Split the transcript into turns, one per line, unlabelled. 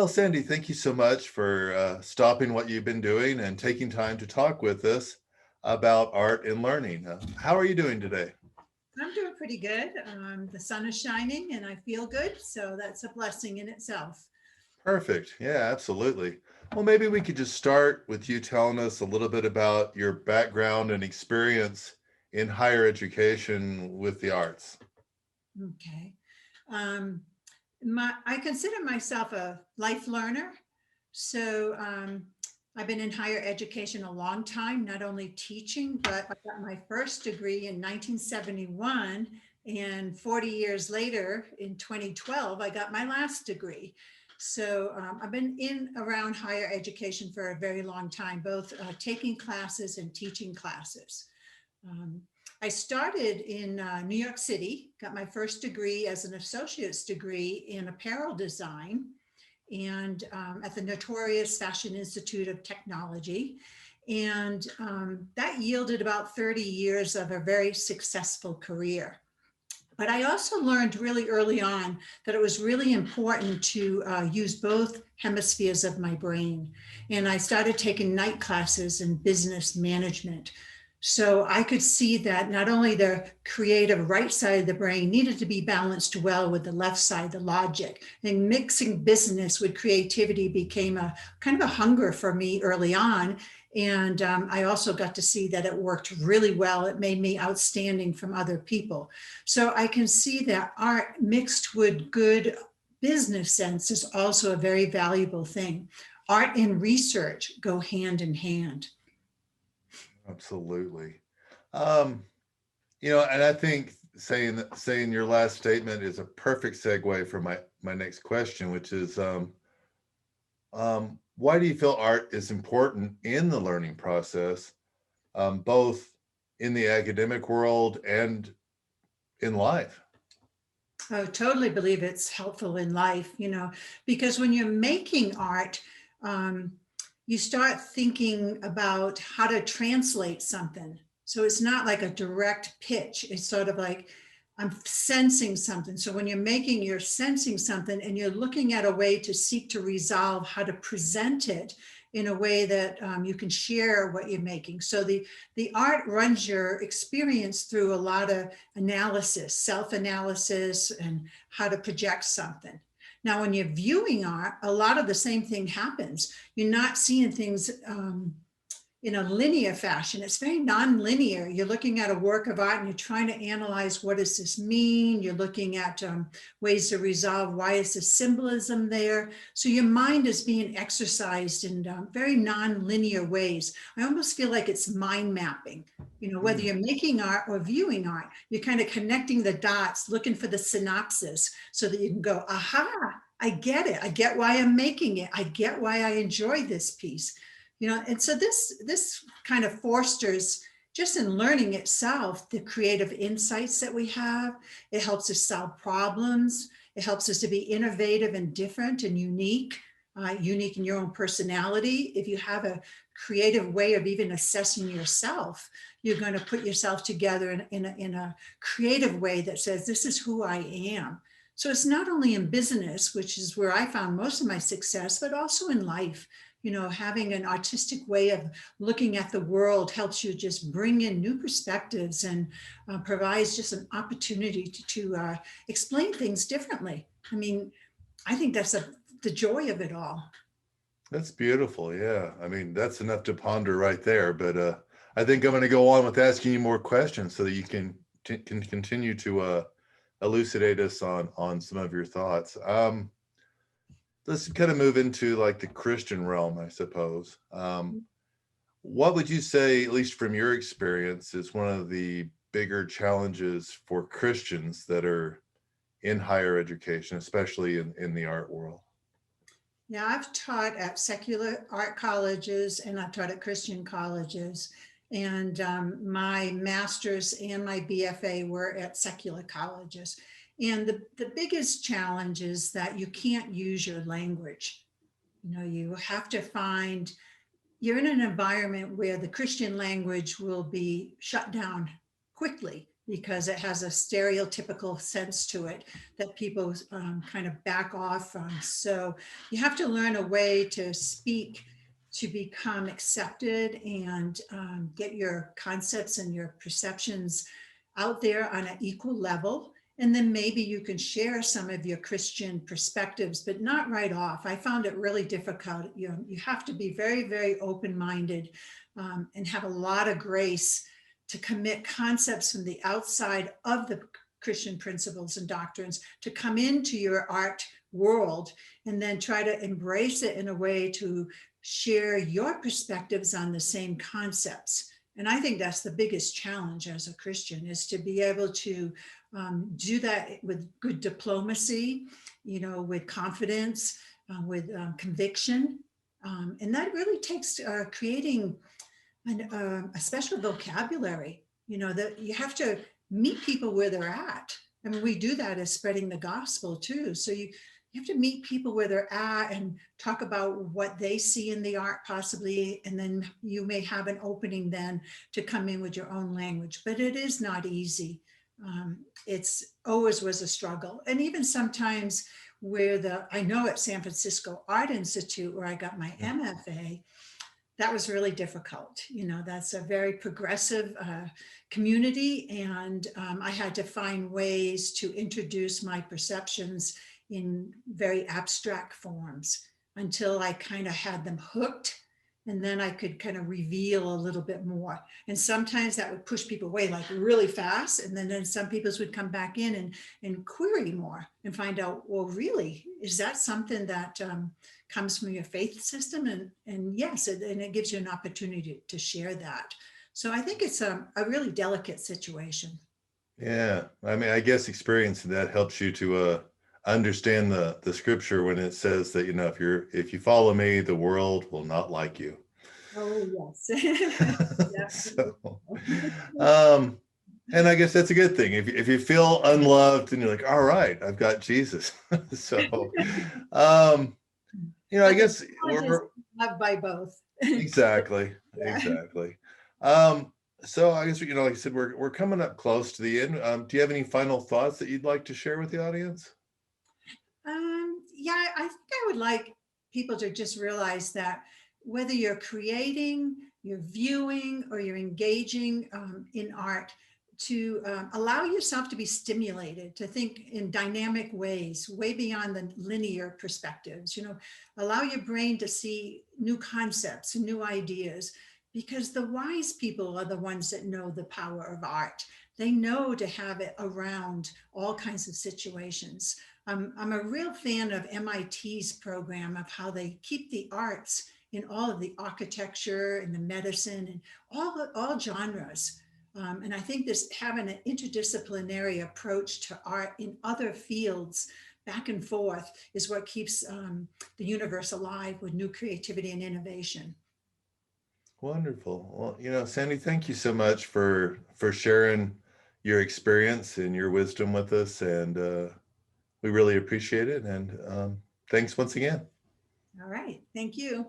Well, Sandy, thank you so much for stopping what you've been doing and taking time to talk with us about art and learning. How are you doing today?
I'm doing pretty good. The sun is shining and I feel good, so that's a blessing in itself.
Perfect. Yeah, absolutely. Well, maybe we could just start with you telling us a little bit about your background and experience in higher education with the arts.
Okay. Um, I consider myself a life learner. So I've been in higher education a long time, not only teaching, but I got my first degree in 1971. And 40 years later, in 2012, I got my last degree. So I've been in around higher education for a very long time, both taking classes and teaching classes. Um, I started in New York City, got my first degree as an associate's degree in apparel design and at the notorious Fashion Institute of Technology. And that yielded about 30 years of a very successful career. But I also learned really early on that it was really important to use both hemispheres of my brain. And I started taking night classes in business management. So I could see that not only the creative right side of the brain needed to be balanced well with the left side, the logic, and mixing business with creativity became a kind of a hunger for me early on. And I also got to see that it worked really well. It made me outstanding from other people. So I can see that art mixed with good business sense is also a very valuable thing. Art and research go hand in hand.
Absolutely. Um, and I think saying your last statement is a perfect segue for my next question, which is why do you feel art is important in the learning process, both in the academic world and in life?
I totally believe it's helpful in life, because when you're making art, um, you start thinking about how to translate something. So it's not like a direct pitch. It's sort of like I'm sensing something. So when you're making, you're sensing something and you're looking at a way to seek to resolve how to present it in a way that you can share what you're making. So the art runs your experience through a lot of analysis, self-analysis, and how to project something. Now, when you're viewing art, a lot of the same thing happens. You're not seeing things in a linear fashion. It's very non-linear. You're looking at a work of art and you're trying to analyze, what does this mean? You're looking at ways to resolve, why is the symbolism there? So your mind is being exercised in very non-linear ways. I almost feel like it's mind mapping. Whether
Hmm.
you're making art or viewing art, you're kind of connecting the dots, looking for the synopsis so that you can go, aha, I get it. I get why I'm making it. I get why I enjoy this piece. And so this kind of fosters, just in learning itself, the creative insights that we have. It helps us solve problems. It helps us to be innovative and different and unique, unique in your own personality. If you have a creative way of even assessing yourself, you're going to put yourself together in a creative way that says, this is who I am. So it's not only in business, which is where I found most of my success, but also in life. Having an artistic way of looking at the world helps you just bring in new perspectives and provides just an opportunity to explain things differently. I mean, I think that's the joy of it all.
That's beautiful. Yeah. I mean, that's enough to ponder right there. But I think I'm going to go on with asking you more questions so that you can continue to elucidate us on some of your thoughts. Let's kind of move into like the Christian realm, I suppose. What would you say, at least from your experience, is one of the bigger challenges for Christians that are in higher education, especially in the art world?
Yeah, I've taught at secular art colleges and I've taught at Christian colleges. And my master's and my BFA were at secular colleges. And the biggest challenge is that you can't use your language. You have to find, you're in an environment where the Christian language will be shut down quickly because it has a stereotypical sense to it that people kind of back off from. So you have to learn a way to speak to become accepted and get your concepts and your perceptions out there on an equal level. And then maybe you can share some of your Christian perspectives, but not right off. I found it really difficult. You have to be very, very open-minded and have a lot of grace to commit concepts from the outside of the Christian principles and doctrines to come into your art world, and then try to embrace it in a way to share your perspectives on the same concepts. And I think that's the biggest challenge as a Christian, is to be able to do that with good diplomacy, with confidence, with conviction. And that really takes creating a special vocabulary, that you have to meet people where they're at. I mean, we do that as spreading the gospel too. So you have to meet people where they're at and talk about what they see in the art possibly. And then you may have an opening then to come in with your own language, but it is not easy. It's always was a struggle. And even sometimes I know at San Francisco Art Institute, where I got my MFA, that was really difficult. That's a very progressive community. And I had to find ways to introduce my perceptions in very abstract forms until I kind of had them hooked. And then I could kind of reveal a little bit more. And sometimes that would push people away like really fast. And then some people would come back in and query more and find out, well, really, is that something that comes from your faith system? And yes, and it gives you an opportunity to share that. So I think it's a really delicate situation.
Yeah. I mean, I guess experiencing that helps you to understand the scripture when it says that, if you follow me, the world will not like you.
Oh, yes.
So, and I guess that's a good thing. If you feel unloved and you're like, all right, I've got Jesus. So, I
But the
guess
challenge is loved by both.
exactly.
Yeah.
So I guess, like I said, we're coming up close to the end. Do you have any final thoughts that you'd like to share with the audience?
Yeah, I think I would like people to just realize that whether you're creating, you're viewing, or you're engaging in art, to allow yourself to be stimulated, to think in dynamic ways, way beyond the linear perspectives. Allow your brain to see new concepts and new ideas, because the wise people are the ones that know the power of art. They know to have it around all kinds of situations. I'm a real fan of MIT's program of how they keep the arts in all of the architecture and the medicine and all genres. And I think this having an interdisciplinary approach to art in other fields back and forth is what keeps the universe alive with new creativity and innovation.
Wonderful. Well, Sandy, thank you so much for sharing your experience and your wisdom with us, and we really appreciate it. And thanks once again.
All right. Thank you.